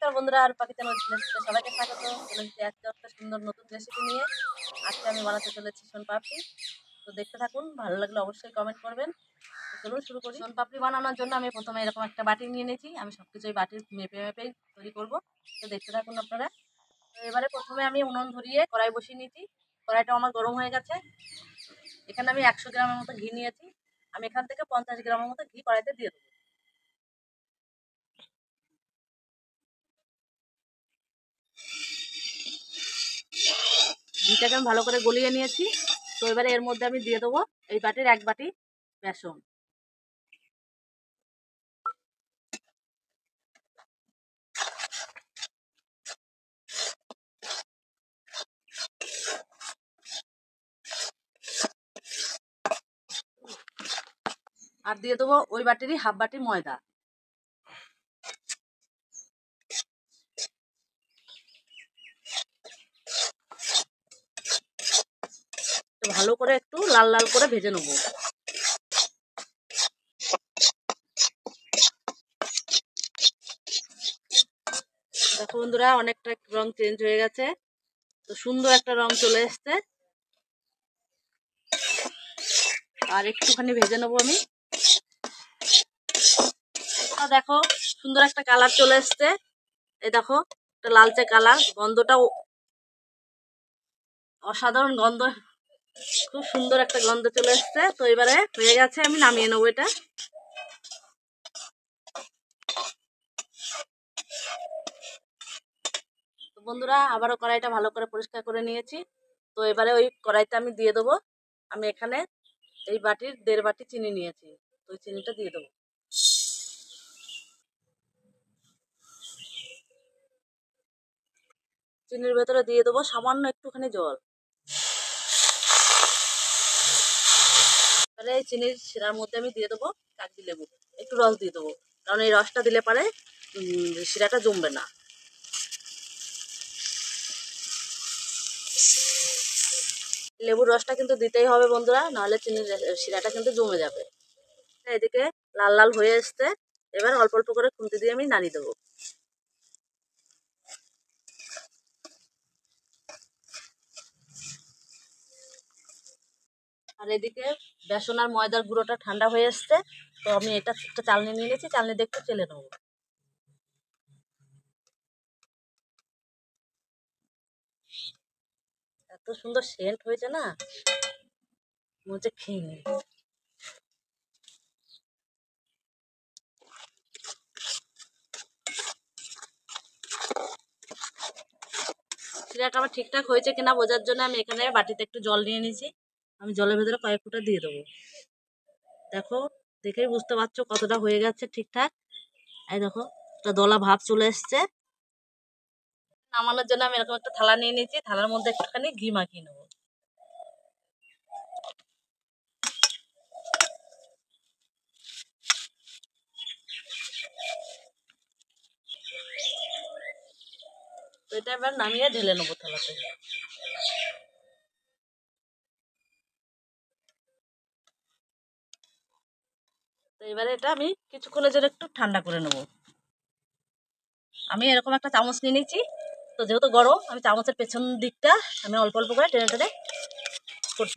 নমস্কার বন্ধুরা, আর পাখি চ্যানেল সবাইকে স্বাগত। চলে এসেছি আজকে একটা সুন্দর নতুন রেসিপি নিয়ে। আজকে আমি বানাতে চলেছি শোনপাপড়ি। তো দেখতে থাকুন, ভালো লাগলে অবশ্যই কমেন্ট করবেন। তো চলুন শুরু করি। শোনপাপড়ি বানানোর জন্য আমি প্রথমে এরকম একটা বাটি নিয়ে নিয়েছি। আমি সবকিছু এই বাটির মেপে মেপেই তৈরি করব। তো দেখতে থাকুন আপনারা। তো এবারে প্রথমে আমি উনুন ধরিয়ে কড়াই বসিয়ে নিয়েছি। কড়াইটা আমার গরম হয়ে গেছে। এখানে আমি 100 গ্রামের মতো ঘি নিয়েছি। আমি এখান থেকে 50 গ্রামের মতো ঘি কড়াইতে দিয়ে দেবো। ঘিটাকে আমি ভালো করে গলিয়ে নিয়েছি। তো এবারে এর মধ্যে আমি দিয়ে দেবো এই বাটির 1 বাটি বেসন। আর দিয়ে দেবো ওই বাটিরই হাফ বাটি ময়দা। ভালো করে একটু লাল লাল করে ভেজে নেব। দেখো বন্ধুরা, অনেকটা রং চেঞ্জ হয়ে গেছে। তো সুন্দর একটা রং চলে এসছে। আর একটুখানি ভেজে নেবো আমি। দেখো সুন্দর একটা কালার চলে এসছে। এই দেখো একটা লালচে কালার, গন্ধটাও অসাধারণ গন্ধ, খুব সুন্দর একটা গন্ধ চলে এসছে। তো এবারে হয়ে গেছে, আমি নামিয়ে নেবো এটা। তো বন্ধুরা, আবারও কড়াইটা ভালো করে পরিষ্কার করে নিয়েছি। তো এবারে ওই কড়াইতে আমি দিয়ে দেবো, আমি এখানে এই বাটির 1.5 বাটি চিনি নিয়েছি। তো ওই চিনিটা দিয়ে দেবো। চিনির ভেতরে দিয়ে দেবো সামান্য একটুখানি জল। তাহলে এই চিনির শিরার মধ্যে আমি দিয়ে দেবো কাগজি লেবু, একটু রস দিয়ে দেবো, কারণ এই রসটা দিলে পারে শিরাটা জমবে না। লেবুর রসটা কিন্তু দিতেই হবে বন্ধুরা, নাহলে চিনির শিরাটা কিন্তু জমে যাবে। এদিকে লাল লাল হয়ে এসছে। এবার অল্প অল্প করে খুন্তি দিয়ে আমি নাড়িয়ে দেবো। আর এদিকে বেসন আর ময়দার গুঁড়োটা ঠান্ডা হয়ে এসছে। তো আমি এটা একটা চালনি নিয়ে নিয়েছি, চালনি দিয়ে একটু চেলে নেবো। এত সুন্দর সেন্ট হয়েছে না, মনে হচ্ছে খেয়ে নিই। শিরাটা আমার ঠিকঠাক হয়েছে কিনা বোঝার জন্য আমি এখানে বাটিতে একটু জল নিয়ে নিয়েছি। আমি জলের ভেতরে কয়েক ফোঁটা দিয়ে দেবো। দেখো, দেখেই বুঝতে পারছো কতটা হয়ে গেছে ঠিকঠাক। এই দেখো একটা দলা ভাব চলে এসছে। নামানোর জন্য আমি এরকম একটা থালা নিয়ে নিয়েছি, থালার মধ্যে একটুখানি ঘি মাখিয়ে নেবো। তো এটা এবার নামিয়ে ঢেলে নেবো থালাতে। তো এবারে এটা আমি কিছুক্ষণের জন্য একটু ঠান্ডা করে নেবো। আমি এরকম একটা চামচ নিয়ে নিয়েছি। তো যেহেতু গরম, আমি চামচের পেছন দিকটা আমি অল্প অল্প করে টেনে টেনে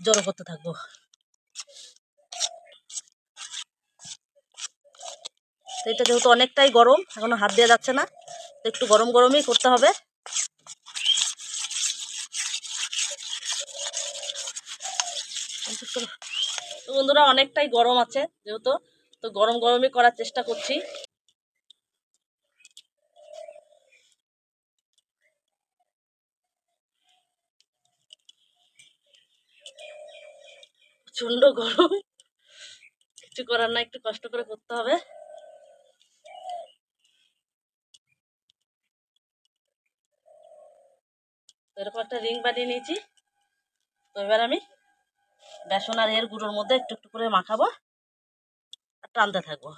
জড়ো করতে থাকবো। তো এটা যেহেতু অনেকটাই গরম, এখনো হাত দেওয়া যাচ্ছে না, তো একটু গরম গরমই করতে হবে। তো বন্ধুরা, অনেকটাই গরম আছে যেহেতু, তো গরম গরমই করার চেষ্টা করছি। প্রচন্ড গরম, কিছু করার না, একটু কষ্ট করে করতে হবে। এরকম একটা রিং বানিয়ে নিয়েছি। তো এবার আমি বেসন আর এর গুঁড়োর মধ্যে একটু একটু করে মাখাবো আর টানতে থাকবো।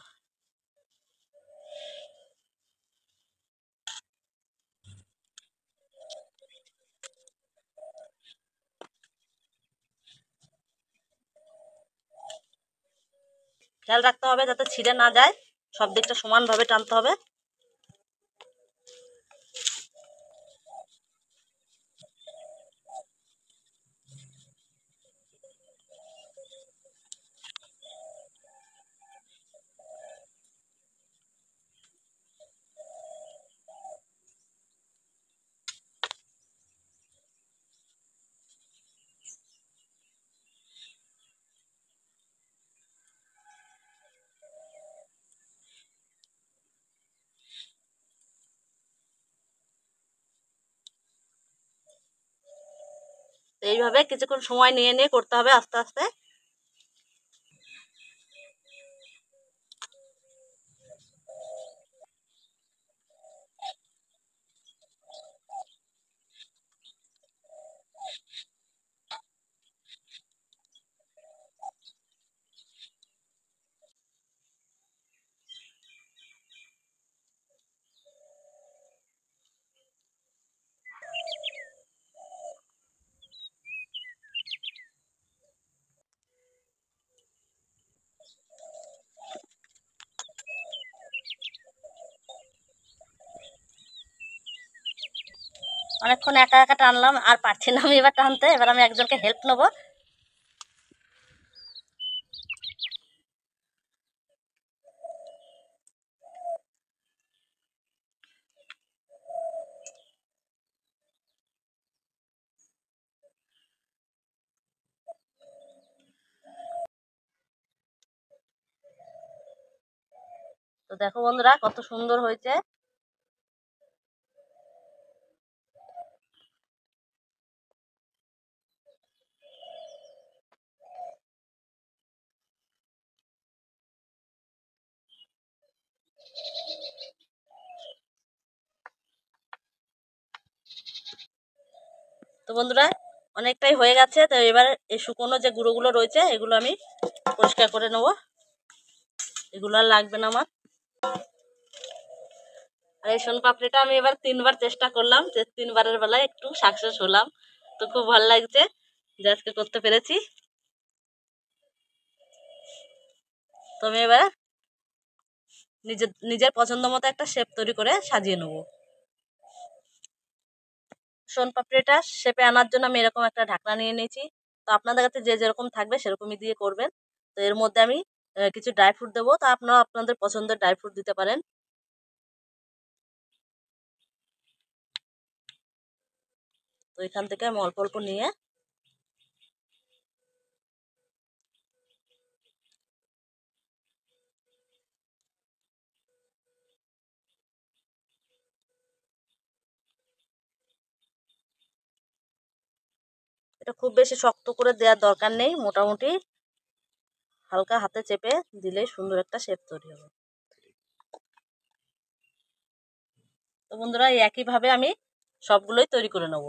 খেয়াল রাখতে হবে যাতে ছিঁড়ে না যায়, সব দিকটা সমানভাবে টানতে হবে। এইভাবে কিছুক্ষণ সময় নিয়ে নিয়ে করতে হবে আস্তে আস্তে। অনেকক্ষণ একা একা টানলাম, আর পারছি না আমি এবার টানতে। এবার আমি একজনকে হেল্প নেবো। তো দেখো বন্ধুরা কত সুন্দর হয়েছে। তো বন্ধুরা অনেকটাই হয়ে গেছে। তো এবার এই শুকনো যে গুঁড়োগুলো রয়েছে এগুলো আমি পরিষ্কার করে নেবো, এগুলো আর লাগবে না আমার। আর এই সোনপাপড়িটা আমি এবার 3বার চেষ্টা করলাম, যে 3বারের বেলায় একটু সাকসেস হলাম। তো খুব ভালো লাগছে যে আজকে করতে পেরেছি। তো আমি এবার নিজের পছন্দ মতো একটা শেপ তৈরি করে সাজিয়ে নেবো। সোনপাপড়িটা শেপে আনার জন্য আমি এরকম একটা ঢাকনা নিয়ে নিয়েছি। তো আপনাদের কাছে যে যেরকম থাকবে সেরকমই দিয়ে করবেন। তো এর মধ্যে আমি কিছু ড্রাই ফ্রুট দেবো। তো আপনারা আপনাদের পছন্দের ড্রাই ফ্রুট দিতে পারেন। তো এখান থেকে আমি অল্প অল্প নিয়ে এটা খুব বেশি শক্ত করে দেওয়ার দরকার নেই, মোটামুটি হালকা হাতে চেপে দিলেই সুন্দর একটা শেপ তৈরি হবে। তো বন্ধুরা এই একইভাবে আমি সবগুলোই তৈরি করে নেব।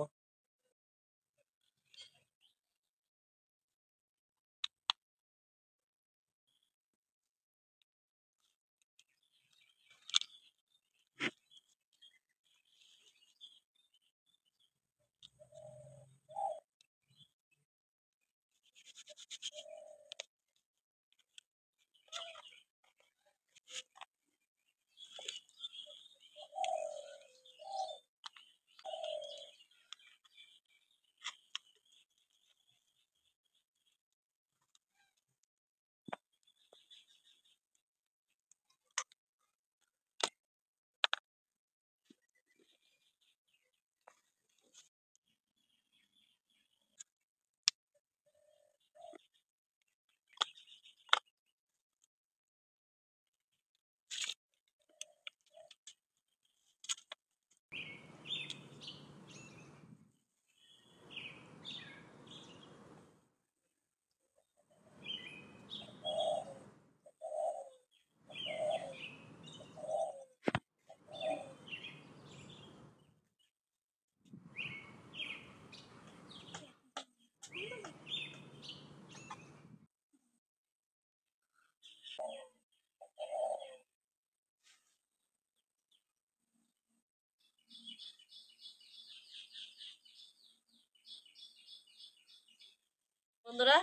বন্ধুরা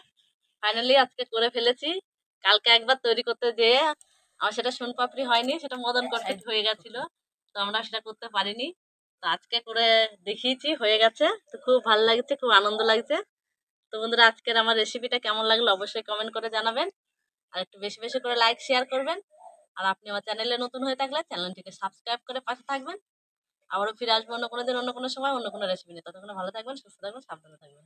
ফাইনালি আজকে করে ফেলেছি। কালকে একবার তৈরি করতে যেয়ে আমার সেটা সোনপাপড়ি হয়নি, সেটা মদন কটলেট হয়ে গেছিল। তো আমরা সেটা করতে পারিনি। তো আজকে করে দেখিয়েছি, হয়ে গেছে। তো খুব ভালো লাগছে, খুব আনন্দ লাগছে। তো বন্ধুরা আজকের আমার রেসিপিটা কেমন লাগলো অবশ্যই কমেন্ট করে জানাবেন। আর একটু বেশি বেশি করে লাইক শেয়ার করবেন। আর আপনি আমার চ্যানেলে নতুন হয়ে থাকলে চ্যানেলটিকে সাবস্ক্রাইব করে পাশে থাকবেন। আবারও ফিরে আসবো অন্য কোনো দিন, অন্য কোনো সময়, অন্য কোনো রেসিপি নিয়ে। ততক্ষণ ভালো থাকবেন, সুস্থ থাকবেন, সাবধানে থাকবেন।